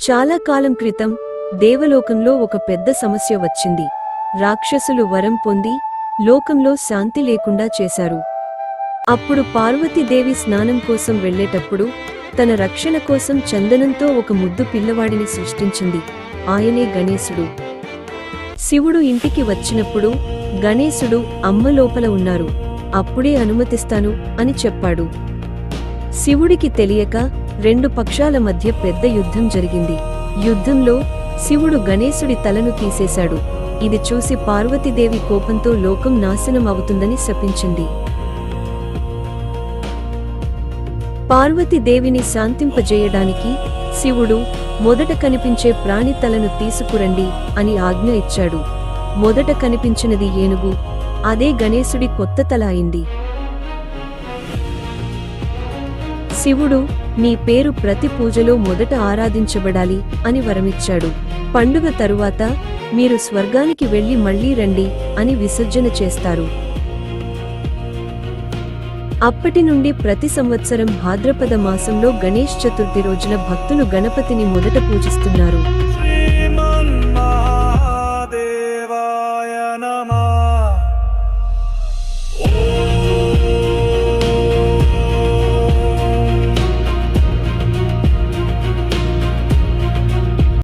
చాలా కాలం క్రితం దేవలోకంలో ఒక పెద్ద సమస్య వచ్చింది. రాక్షసులు వరం పొంది లోకంలో శాంతి లేకుండా చేశారు. అప్పుడు పార్వతీదేవి స్నానం కోసం వెళ్ళేటప్పుడు తన రక్షణ కోసం చందనంతో ఒక ముద్దు పిల్లవాడిని సృష్టించింది. ఆయనే గణేశుడు. శివుడు ఇంటికి వచ్చినప్పుడు గణేశుడు అమ్మ లోపల ఉన్నారు, అప్పుడే అనుమతిస్తాను అని చెప్పాడు. శివుడికి తెలియక రెండు పక్షాల మధ్య పెద్ద యుద్ధం జరిగింది. యుద్ధంలో శివుడు గణేశుడి తలను తీసేశాడు. ఇది చూసి పార్వతీదేవి కోపంతో లోకం నాశనం అవుతుందని శపించింది. పార్వతీదేవిని శాంతింపజేయడానికి శివుడు మొదట కనిపించే ప్రాణి తలను తీసుకురండి అని ఆజ్ఞ ఇచ్చాడు. మొదట కనిపించినది ఏనుగు. అదే గణేశుడి కొత్త తల అయింది. శివుడు నీ పేరు ప్రతి పూజలో మొదట ఆరాధించబడాలి అని వరమిచ్చాడు. పండుగ తరువాత మీరు స్వర్గానికి వెళ్లి మళ్లీ రండి అని విసర్జన చేస్తారు. అప్పటి నుండి ప్రతి సంవత్సరం భాద్రపద మాసంలో గణేష్ చతుర్థి రోజున భక్తులు గణపతిని మొదట పూజిస్తున్నారు.